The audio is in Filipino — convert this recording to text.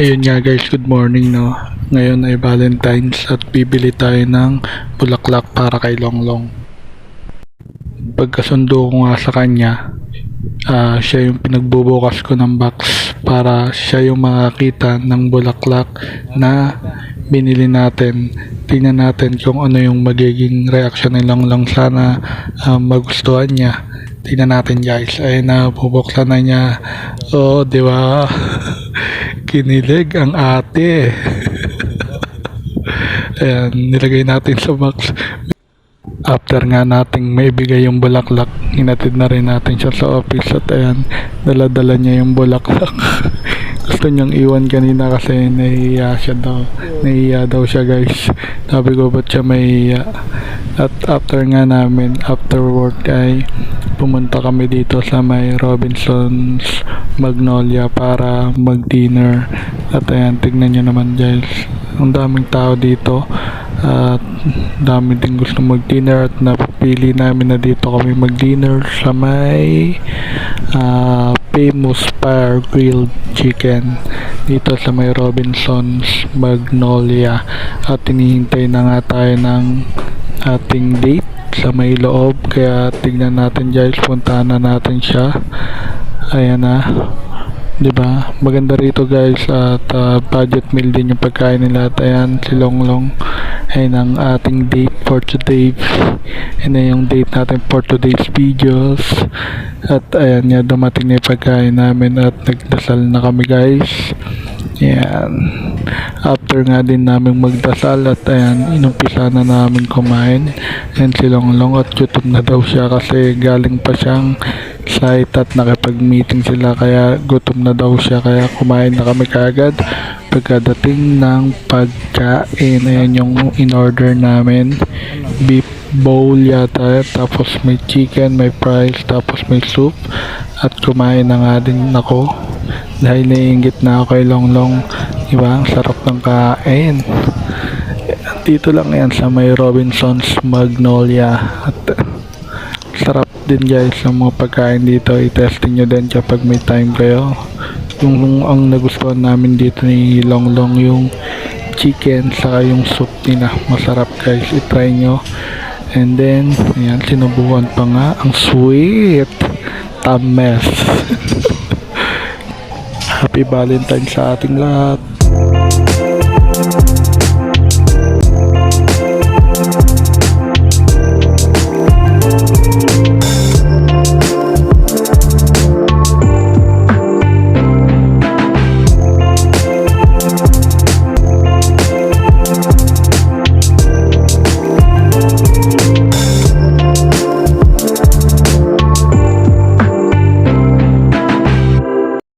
Ayun nga guys, good morning no. Ngayon ay Valentine's at bibili tayo ng bulaklak para kay Longlong. Pagkasundo ko nga sa kanya, siya yung pinagbubukas ko ng box para siya yung makakita ng bulaklak na binili natin. Tingnan natin kung ano yung magiging reaction ni Longlong. Sana magustuhan niya. Tingnan natin guys. Ayun na, bubuksan na niya. Oh, di ba? Kinilig ang ate. Ayan, nilagay natin sa box. After nga nating maibigay yung bulaklak, hinatid na rin natin siya sa office at ayan, dala-dala niya yung bulaklak. Gusto niyang iwan kanina kasi nahihiya daw siya guys. Sabi ko ba't siya mahihiya? At after nga namin, after work ay pumunta kami dito sa may Robinson's Magnolia para mag-dinner. At ayan, tignan nyo naman guys, ang daming tao dito at dami din gusto mag-dinner at napili namin na dito kami mag-dinner sa may Famous Fire Grilled Chicken dito sa may Robinson's Magnolia. At hinihintay na nga tayo ng ating date sa may loob, kaya tignan natin guys, puntahan na natin siya. Ayan na, diba? Maganda rito guys at budget meal din yung pagkain nila. At ayan si Longlong, ayun ang ating date for today. Ayun na yung date natin for today's videos. At ayan nga, dumating na yung pagkain namin at nagdasal na kami guys. Ayan, after nga din namin magdasal at ayan, inumpisa na namin kumain. And si Longlong at gutom na daw siya kasi galing pa siyang site at nakipag-meeting sila, kaya gutom na daw siya, kaya kumain na kami kaagad. Pagkadating ng pagkain, ayan yung in-order namin, beef bowl yata, tapos may chicken, may fries, tapos may soup. At kumain na nga din ako dahil naiinggit na ako kay Longlong, diba? Ang sarap ng kain. Dito lang yan sa may Robinson's Magnolia at sarap din guys ang mga pagkain dito. I-testing nyo din kapag may time kayo. Yung ang nagustuhan namin dito ni Longlong yung chicken saka yung soup nila, masarap guys, i-try nyo. And then ayan, sinubukan pa nga ang sweet tames. Happy Valentine sa ating lahat.